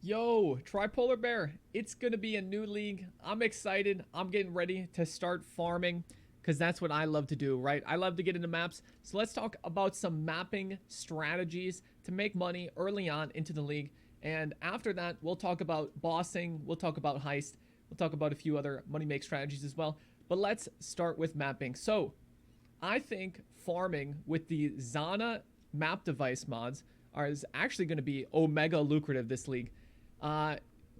Yo, Tripolar Bear, it's gonna be a new league. I'm excited. I'm getting ready to start farming because that's what I love to do, right? I love to get into maps. So let's talk about some mapping strategies to make money early on into the league. And after that, we'll talk about bossing, we'll talk about heist, we'll talk about a few other money make strategies as well. But let's start with mapping. So I think farming with the Zana map device mods is actually going to be omega lucrative this league. Uh,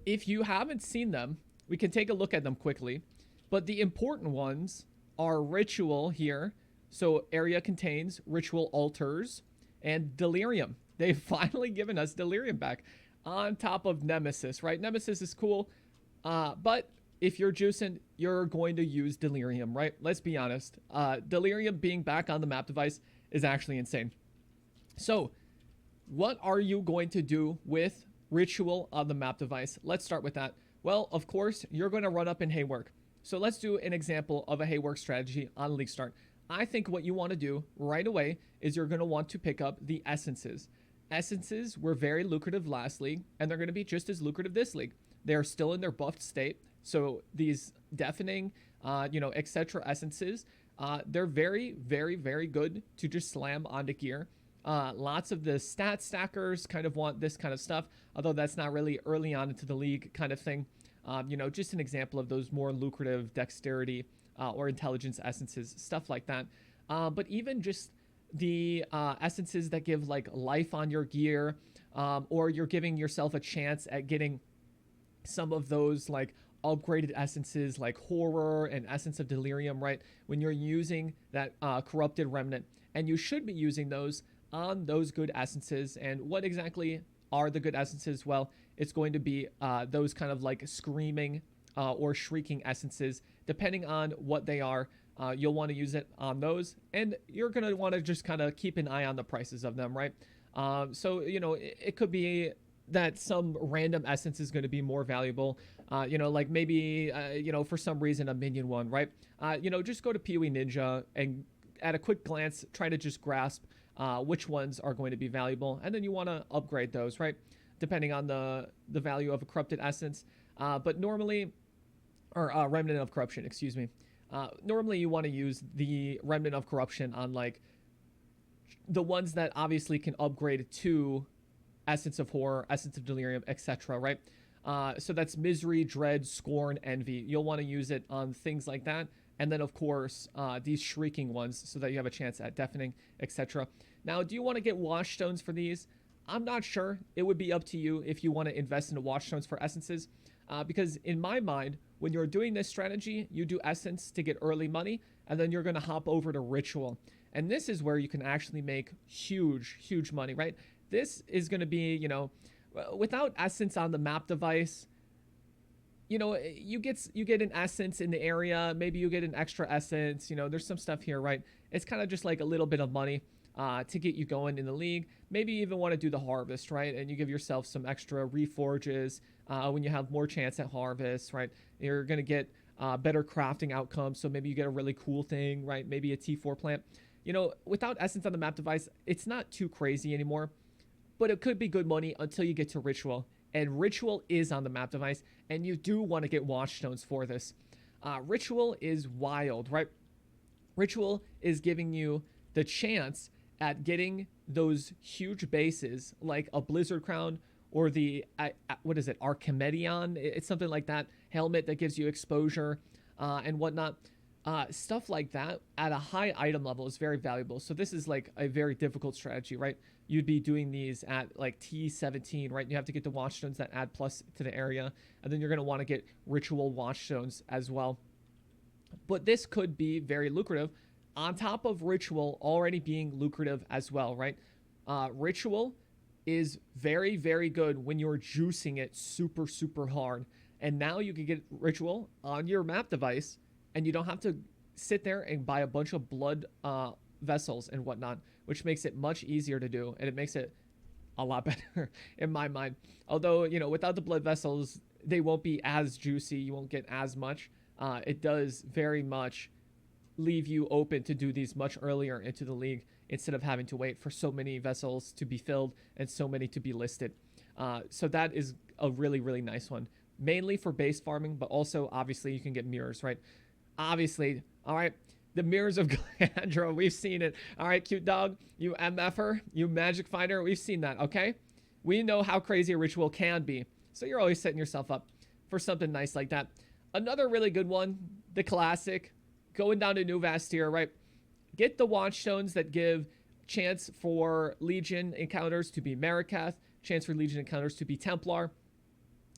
if you haven't seen them, we can take a look at them quickly. But the important ones are Ritual here. So area contains Ritual altars and Delirium. They've finally given us Delirium back on top of Nemesis, right? Nemesis is cool. But if you're juicing, you're going to use Delirium, right? Let's be honest. Delirium being back on the map device is actually insane. So, what are you going to do with Ritual on the map device? Let's start with that. Well, of course, you're going to run up in Haywork. So let's do an example of a Haywork strategy on League Start. I think what you want to do right away is you're going to want to pick up the Essences. Essences were very lucrative last league, and they're going to be just as lucrative this league. They're still in their buffed state. So these deafening, etc. essences, they're very, very, very good to just slam onto gear. Lots of the stat stackers kind of want this kind of stuff, although that's not really early on into the league kind of thing. Just an example of those more lucrative dexterity or intelligence essences, stuff like that. But even just the essences that give like life on your gear, or you're giving yourself a chance at getting some of those like upgraded essences like horror and essence of delirium, right? When you're using that corrupted remnant, and you should be using those on those good essences. And what exactly are the good essences? Well, it's going to be those kind of like screaming or shrieking essences, depending on what they are. You'll want to use it on those, and you're going to want to just kind of keep an eye on the prices of them, right? It could be that some random essence is going to be more valuable. Like maybe, for some reason, a minion one, right? Just go to POE Ninja and at a quick glance, try to just grasp which ones are going to be valuable. And then you want to upgrade those, right? Depending on the value of a corrupted essence. But normally, or remnant of corruption, excuse me. Normally, you want to use the remnant of corruption on like the ones that obviously can upgrade to essence of horror, essence of delirium, etc. Right? So that's misery, dread, scorn, envy. You'll want to use it on things like that, and then of course these shrieking ones, so that you have a chance at deafening, etc. Now, do you want to get watchstones for these? I'm not sure. It would be up to you if you want to invest into watchstones for essences, because in my mind, when you're doing this strategy, you do essence to get early money, and then you're going to hop over to ritual. And this is where you can actually make huge, huge money, right? This is going to be, without essence on the map device, you get an essence in the area. Maybe you get an extra essence. There's some stuff here, right? It's kind of just like a little bit of money to get you going in the league. Maybe you even want to do the harvest, right? And you give yourself some extra reforges when you have more chance at harvest, right? You're gonna get better crafting outcomes. So maybe you get a really cool thing, right? Maybe a T4 plant. Without essence on the map device, it's not too crazy anymore, but it could be good money until you get to ritual. And ritual is on the map device, and you do want to get watchstones for this. Ritual is wild, right? Ritual is giving you the chance at getting those huge bases like a Blizzard Crown or the what is it, Archimedion? It's something like that helmet that gives you exposure and whatnot. Stuff like that at a high item level is very valuable. So this is like a very difficult strategy, right? You'd be doing these at like T17, right? You have to get the watchstones that add plus to the area, and then you're going to want to get ritual watchstones as well. But this could be very lucrative on top of ritual already being lucrative as well, right? Ritual is very, very good when you're juicing it super, super hard. And now you can get ritual on your map device, and you don't have to sit there and buy a bunch of blood vessels and whatnot, which makes it much easier to do, and it makes it a lot better in my mind. Although, without the blood vessels, they won't be as juicy. You won't get as much. It does very much leave you open to do these much earlier into the league instead of having to wait for so many vessels to be filled and so many to be listed. So that is a really, really nice one. Mainly for base farming, but also obviously you can get mirrors, right? Obviously, all right. The mirrors of Glandra, we've seen it. All right, cute dog, you MFer, you magic finder, we've seen that, okay? We know how crazy a ritual can be. So you're always setting yourself up for something nice like that. Another really good one, the classic, going down to New Vastir, right? Get the watch stones that give chance for Legion encounters to be Marikath, chance for Legion encounters to be Templar,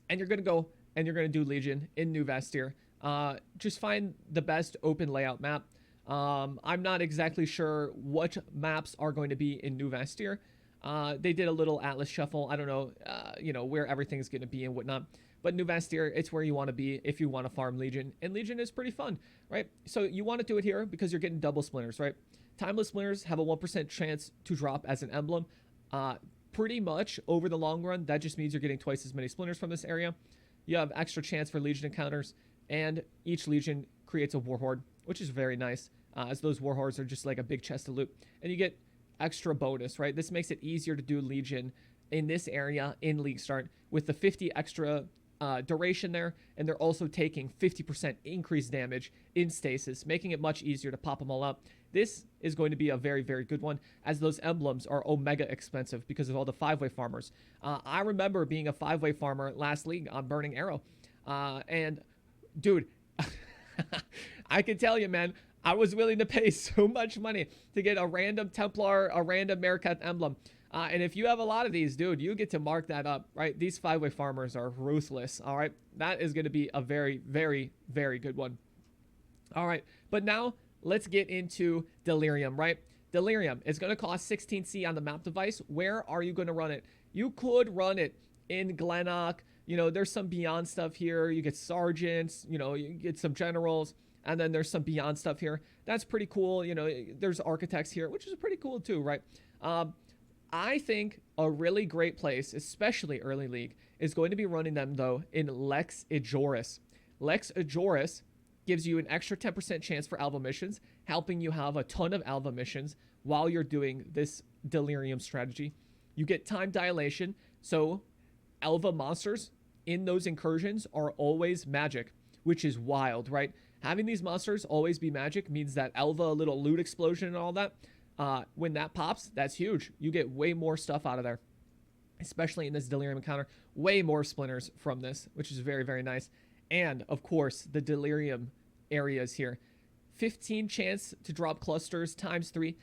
and you're going to go and you're going to do Legion in New Vastir. Just find the best open layout map. I'm not exactly sure what maps are going to be in New Vastir. They did a little Atlas shuffle. I don't know, where everything's going to be and whatnot. But New Vastir, it's where you want to be if you want to farm Legion. And Legion is pretty fun, right? So you want to do it here because you're getting double splinters, right? Timeless splinters have a 1% chance to drop as an emblem. Pretty much over the long run, that just means you're getting twice as many splinters from this area. You have extra chance for Legion encounters, and each Legion creates a Warhorde, which is very nice, as those Warhordes are just like a big chest of loot. And you get extra bonus, right? This makes it easier to do Legion in this area in League Start with the 50 extra duration there, and they're also taking 50% increased damage in stasis, making it much easier to pop them all up. This is going to be a very, very good one, as those emblems are omega expensive because of all the 5-way farmers. I remember being a 5-way farmer last league on Burning Arrow, and dude, I can tell you, man, I was willing to pay so much money to get a random Templar, a random Marikath emblem. And if you have a lot of these, dude, you get to mark that up, right? These 5-way farmers are ruthless, all right? That is going to be a very, very, very good one. All right, but now let's get into Delirium, right? Delirium is going to cost 16C on the map device. Where are you going to run it? You could run it in Glenok. There's some beyond stuff here. You get sergeants, you get some generals, and then there's some beyond stuff here. That's pretty cool. There's architects here, which is pretty cool too, right? I think a really great place, especially early league, is going to be running them, though, in Lex Ajoris. Lex Ajoris gives you an extra 10% chance for Alva missions, helping you have a ton of Alva missions while you're doing this Delirium strategy. You get time dilation, so Alva monsters in those incursions are always magic, which is wild, right? Having these monsters always be magic means that Alva little loot explosion and all that, when that pops, that's huge. You get way more stuff out of there, especially in this Delirium encounter. Way more splinters from this, which is very, very nice. And, of course, the Delirium areas here. 15 chance to drop clusters times 3.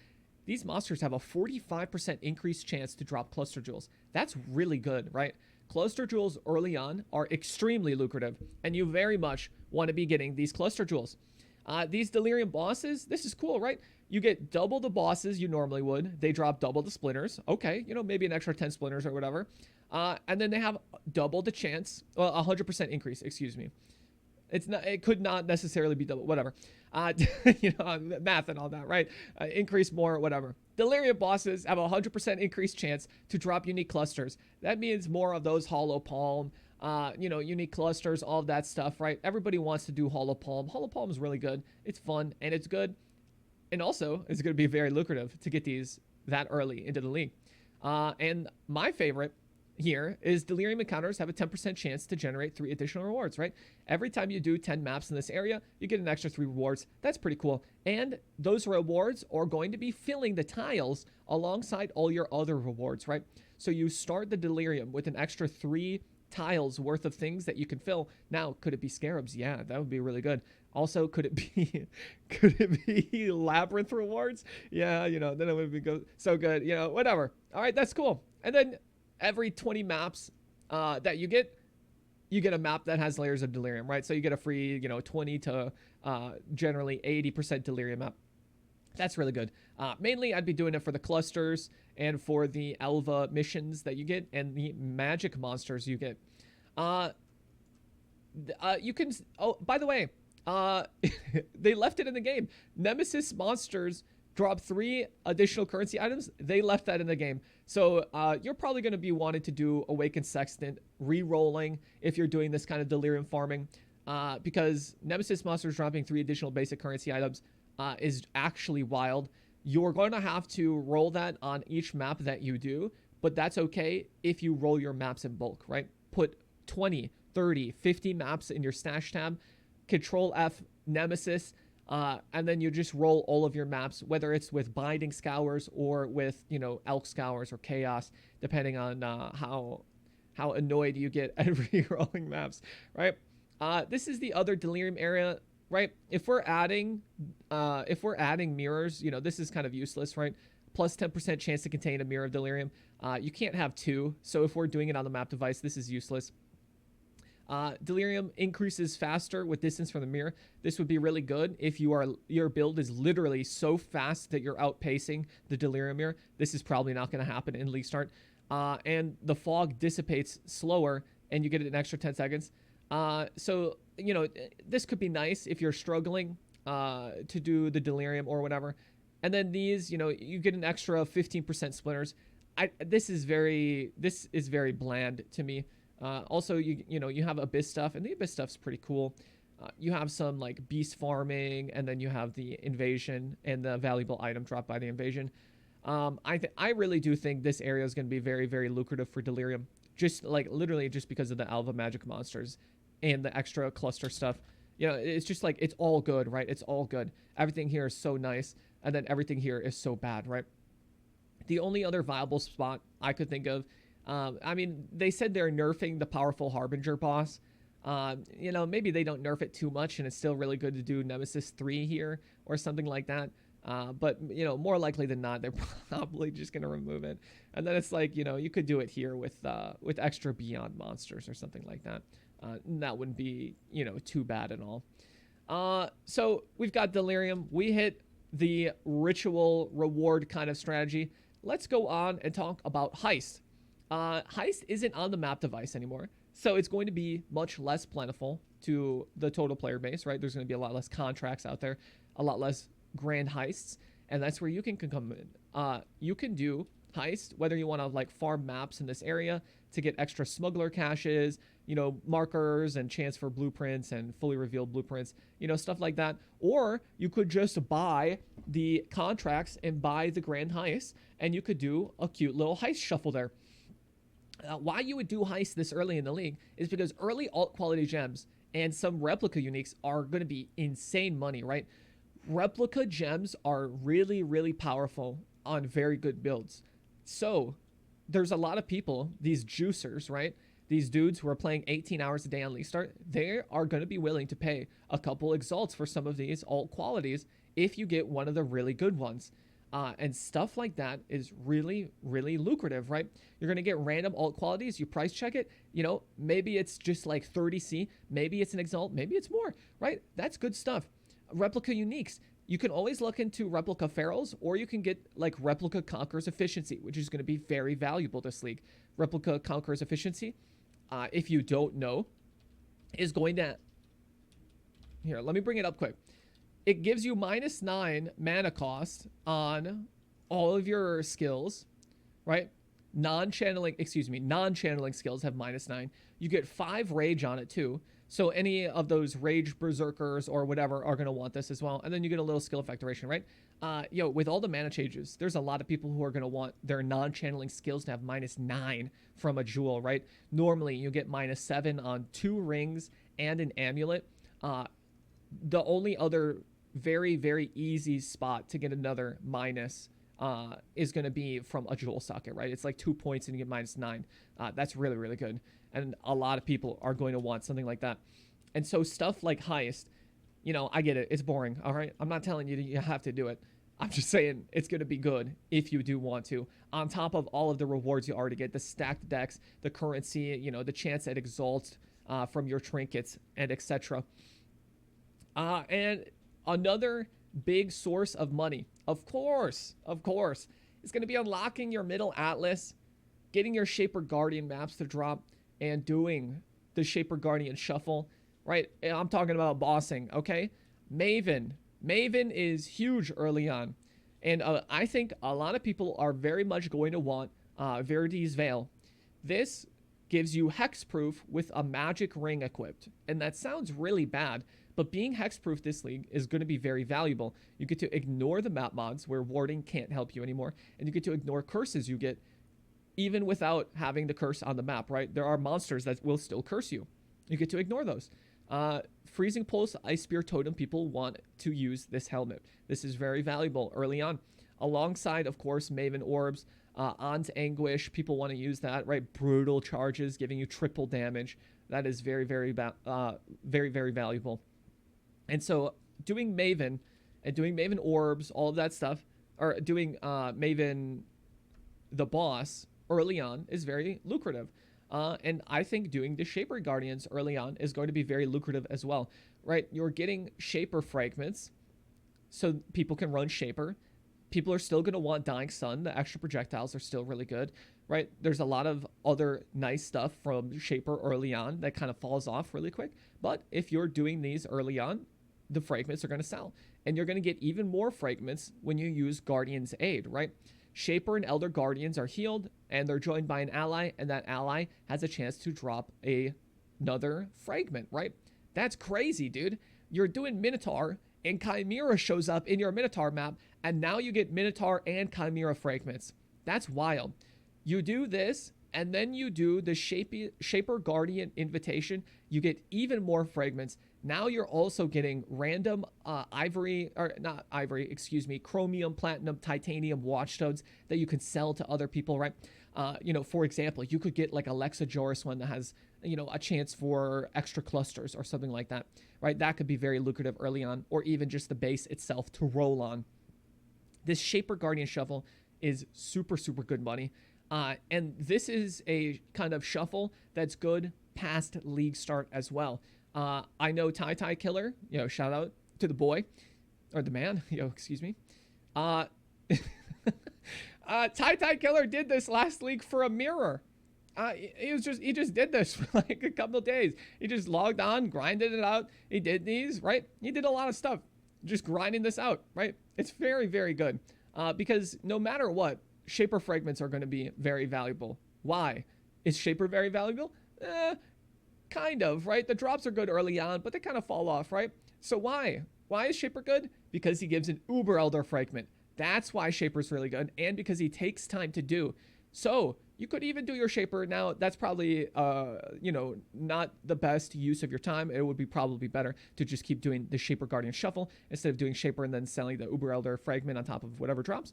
These monsters have a 45% increased chance to drop cluster jewels. That's really good, right? Cluster jewels early on are extremely lucrative, and you very much want to be getting these cluster jewels. These Delirium bosses, this is cool, right? You get double the bosses you normally would. They drop double the splinters. Okay, maybe an extra 10 splinters or whatever. And then they have double the chance, well, 100% increase, excuse me. It could not necessarily be double, whatever. Math and all that, right? Increase more, whatever. Delirium bosses have a 100% increased chance to drop unique clusters. That means more of those Hollow Palm, unique clusters, all of that stuff, right? Everybody wants to do Hollow Palm. Hollow Palm is really good. It's fun and it's good. And also, it's going to be very lucrative to get these that early into the league. And my favorite here is Delirium encounters have a 10% chance to generate 3 additional rewards, right? Every time you do 10 maps in this area, you get an extra 3 rewards. That's pretty cool. And those rewards are going to be filling the tiles alongside all your other rewards, right? So you start the Delirium with an extra 3 tiles worth of things that you can fill. Now, could it be scarabs? Yeah, that would be really good. Also, could it be labyrinth rewards? Yeah, then it would be so good. Whatever. All right, that's cool. And then every 20 maps that you get a map that has layers of Delirium, right? So you get a free, 20 to generally 80% Delirium map. That's really good. Mainly, I'd be doing it for the clusters and for the Alva missions that you get and the magic monsters you get. You can... Oh, by the way, they left it in the game. Nemesis monsters drop 3 additional currency items. They left that in the game. So you're probably going to be wanting to do Awakened Sextant, re-rolling if you're doing this kind of Delirium farming, because Nemesis monsters dropping 3 additional basic currency items is actually wild. You're going to have to roll that on each map that you do, but that's okay if you roll your maps in bulk, right? Put 20, 30, 50 maps in your stash tab, Control F, Nemesis, and then you just roll all of your maps, whether it's with binding scours or with, you know, elk scours or chaos, depending on how annoyed you get at re-rolling maps, right? This is the other Delirium area, right? If we're adding mirrors, you know, this is kind of useless, right? Plus 10% chance to contain a mirror of Delirium. You can't have two, so if we're doing it on the map device, this is useless. Delirium increases faster with distance from the mirror. This would be really good if your build is literally so fast that you're outpacing the Delirium mirror. This is probably not going to happen in League Start. And the fog dissipates slower, and you get an extra 10 seconds. So, you know, this could be nice if you're struggling to do the Delirium or whatever. And then these, you know, you get an extra 15% splinters. This is very bland to me. Also, you know, you have Abyss stuff, and the Abyss stuff's pretty cool. You have some like beast farming, and then you have the invasion and the valuable item dropped by the invasion. I really do think this area is going to be very, very lucrative for Delirium. Just like literally just because of the Alva magic monsters and the extra cluster stuff. You know, it's just like, it's all good, right? It's all good. Everything here is so nice, and then everything here is so bad, right? The only other viable spot I could think of, I mean, they said they're nerfing the powerful Harbinger boss. You know, maybe they don't nerf it too much, and it's still really good to do Nemesis 3 here or something like that. But, you know, more likely than not, they're probably just going to remove it. And then it's like, you know, you could do it here with extra Beyond monsters or something like that. That wouldn't be, you know, too bad at all. So we've got Delirium. We hit the ritual reward kind of strategy. Let's go on and talk about Heist. Heist isn't on the map device anymore, so it's going to be much less plentiful to the total player base, right? There's going to be a lot less contracts out there, a lot less grand heists, and that's where you can come in. You can do Heist, whether you want to like farm maps in this area to get extra smuggler caches, you know, markers and chance for blueprints and fully revealed blueprints, you know, stuff like that. Or you could just buy the contracts and buy the grand heist, and you could do a cute little heist shuffle there. Why you would do Heist this early in the league is because early alt quality gems and some replica uniques are going to be insane money, right? Replica gems are really, really powerful on very good builds. So there's a lot of people, these juicers, right? These dudes who are playing 18 hours a day on League Start, they are going to be willing to pay a couple exalts for some of these alt qualities if you get one of the really good ones. And stuff like that is really, really lucrative, right? You're going to get random alt qualities. You price check it. You know, maybe it's just like 30C. Maybe it's an exalt. Maybe it's more, right? That's good stuff. Replica uniques. You can always look into replica ferals, or you can get like replica conquerors efficiency, which is going to be very valuable this league. Replica conquerors efficiency, if you don't know, is going to... Here, let me bring it up quick. It gives you -9 mana cost on all of your skills, right? Non-channeling skills have -9. You get 5 rage on it too. So any of those rage berserkers or whatever are going to want this as well. And then you get a little skill effect duration, right? With all the mana changes, there's a lot of people who are going to want their non-channeling skills to have -9 from a jewel, right? Normally you get -7 on 2 rings and an amulet. The only other very, very easy spot to get another minus is going to be from a jewel socket, right? It's like 2 points and you get -9. That's really, really good. And a lot of people are going to want something like that. And so stuff like Heist, you know, I get it. It's boring, all right? I'm not telling you that you have to do it. I'm just saying it's going to be good if you do want to. On top of all of the rewards you already get, the stacked decks, the currency, you know, the chance at exalts from your trinkets, and etc. And another big source of money, of course, is going to be unlocking your middle atlas, getting your Shaper Guardian maps to drop, and doing the Shaper Guardian shuffle, right? And I'm talking about bossing, okay? Maven is huge early on. And I think a lot of people are very much going to want Verity's Veil. This gives you hexproof with a magic ring equipped. And that sounds really bad, but being hexproof this league is going to be very valuable. You get to ignore the map mods where warding can't help you anymore, and you get to ignore curses you get even without having the curse on the map, right? There are monsters that will still curse you. You get to ignore those. Freezing Pulse, Ice Spear Totem, people want to use this helmet. This is very valuable early on. Alongside, of course, Maven Orbs, On's Anguish, people want to use that, right? Brutal charges, giving you triple damage. That is very, very, very valuable. And so doing Maven and doing Maven Orbs, all of that stuff, or doing Maven the boss early on is very lucrative. And I think doing the Shaper Guardians early on is going to be very lucrative as well, right? You're getting Shaper fragments, so people can run Shaper. People are still going to want Dying Sun. The extra projectiles are still really good, right? There's a lot of other nice stuff from Shaper early on that kind of falls off really quick. But if you're doing these early on, the fragments are going to sell. And you're going to get even more fragments when you use Guardian's Aid, right? Shaper and Elder Guardians are healed, and they're joined by an ally, and that ally has a chance to drop another fragment, right? That's crazy, dude. You're doing Minotaur, and Chimera shows up in your Minotaur map, and now you get Minotaur and Chimera fragments. That's wild. You do this, and then you do the Shaper Guardian Invitation. You get even more fragments. Now you're also getting random chromium, platinum, titanium watchstones that you can sell to other people, right? For example, you could get like a Lexajoris one that has, a chance for extra clusters or something like that, right? That could be very lucrative early on, or even just the base itself to roll on. This Shaper Guardian shuffle is super, super good money. And this is a kind of shuffle that's good past league start as well. I know Tie Killer, shout out to the boy, or the man, excuse me. Tie Killer did this last league for a mirror. He just did this for like a couple of days. He just logged on, grinded it out. He did these, right? He did a lot of stuff, just grinding this out, right? It's very, very good. Because no matter what, Shaper fragments are going to be very valuable. Why? Is Shaper very valuable? Kind of, right? The drops are good early on, but they kind of fall off, right? So why? Why is Shaper good? Because he gives an Uber Elder fragment. That's why Shaper's really good, and because he takes time to do. So you could even do your Shaper now. That's probably, not the best use of your time. It would be probably better to just keep doing the Shaper Guardian Shuffle instead of doing Shaper and then selling the Uber Elder fragment on top of whatever drops.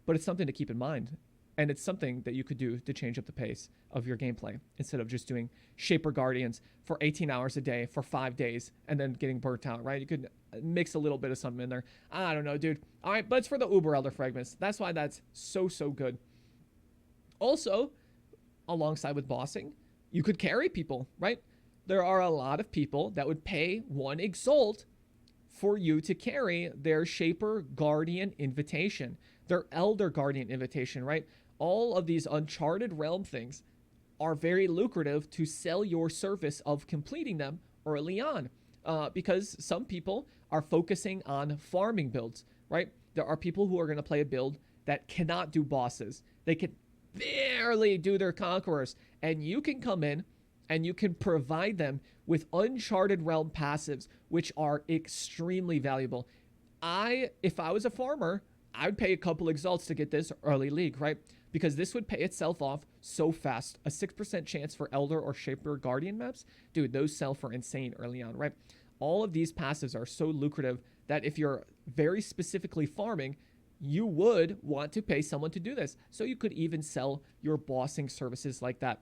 But it's something to keep in mind. And it's something that you could do to change up the pace of your gameplay instead of just doing Shaper Guardians for 18 hours a day for 5 days and then getting burnt out, right? You could mix a little bit of something in there. I don't know, dude. All right, but it's for the Uber Elder fragments. That's why that's so, so good. Also, alongside with bossing, you could carry people, right? There are a lot of people that would pay 1 Exalt for you to carry their Shaper Guardian Invitation, their Elder Guardian Invitation, right? All of these Uncharted Realm things are very lucrative to sell your service of completing them early on, because some people are focusing on farming builds, right? There are people who are going to play a build that cannot do bosses. They can barely do their conquerors, and you can come in and you can provide them with Uncharted Realm passives, which are extremely valuable. If I was a farmer, I would pay a couple exalts to get this early league, right? Because this would pay itself off so fast. A 6% chance for Elder or Shaper Guardian maps, dude, those sell for insane early on, right? All of these passives are so lucrative that if you're very specifically farming, you would want to pay someone to do this. So you could even sell your bossing services like that.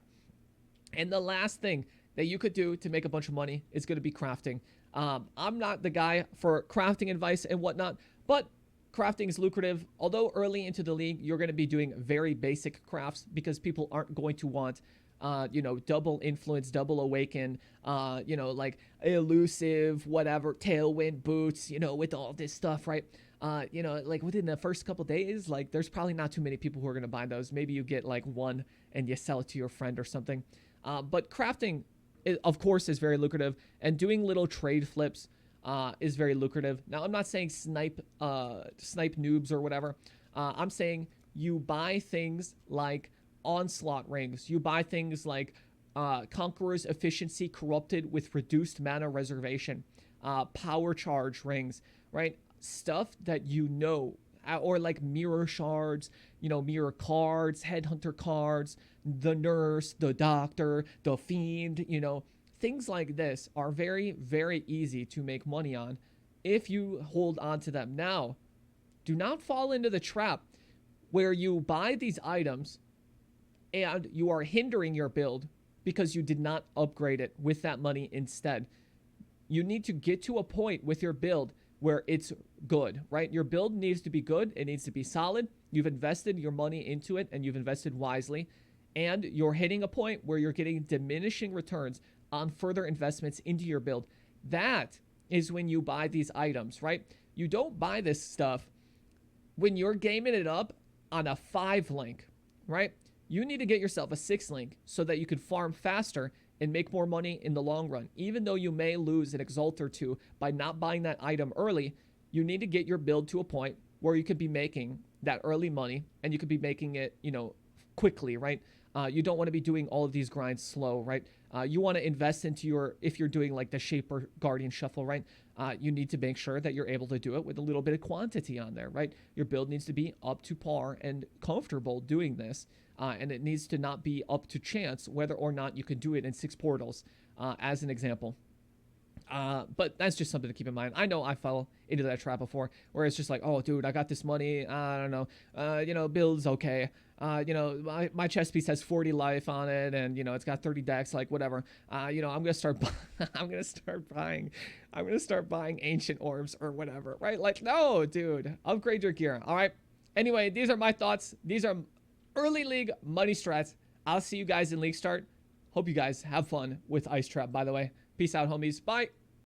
And the last thing that you could do to make a bunch of money is going to be crafting. I'm not the guy for crafting advice and whatnot, but crafting is lucrative. Although early into the league, you're going to be doing very basic crafts because people aren't going to want, double influence, double awaken, like elusive, whatever, tailwind boots, with all this stuff, right? Like within the first couple days, like there's probably not too many people who are going to buy those. Maybe you get like one and you sell it to your friend or something. But crafting, of course, is very lucrative, and doing little trade flips is very lucrative. Now, I'm not saying snipe noobs or whatever. I'm saying you buy things like onslaught rings. You buy things like Conqueror's Efficiency Corrupted with reduced mana reservation, power charge rings, right? Stuff that or like mirror shards, you know, mirror cards, headhunter cards, the nurse, the doctor, the fiend, you know, things like this are very, very easy to make money on if you hold on to them. Now, do not fall into the trap where you buy these items and you are hindering your build because you did not upgrade it with that money instead. You need to get to a point with your build where it's good, right? Your build needs to be good. It needs to be solid. You've invested your money into it and you've invested wisely. And you're hitting a point where you're getting diminishing returns on further investments into your build. That is when you buy these items, right? You don't buy this stuff when you're gaming it up on a 5 link, right? You need to get yourself a 6 link so that you can farm faster and make more money in the long run. Even though you may lose an exalt or two by not buying that item early, you need to get your build to a point where you could be making that early money and you could be making it, you know, quickly, right? You don't want to be doing all of these grinds slow, right? You want to invest into your, if you're doing like the Shaper Guardian Shuffle, right? You need to make sure that you're able to do it with a little bit of quantity on there, right? Your build needs to be up to par and comfortable doing this. And it needs to not be up to chance whether or not you can do it in 6 portals, as an example. But that's just something to keep in mind. I know I fell into that trap before where it's just like, oh, dude, I got this money. I don't know. You know, build's okay. You know, my chess piece has 40 life on it and, you know, it's got 30 decks, like whatever. You know, I'm going to start, I'm going to start buying ancient orbs or whatever, right? Like, no, dude, upgrade your gear. All right. Anyway, these are my thoughts. These are early league money strats. I'll see you guys in league start. Hope you guys have fun with Ice Trap, by the way. Peace out, homies. Bye.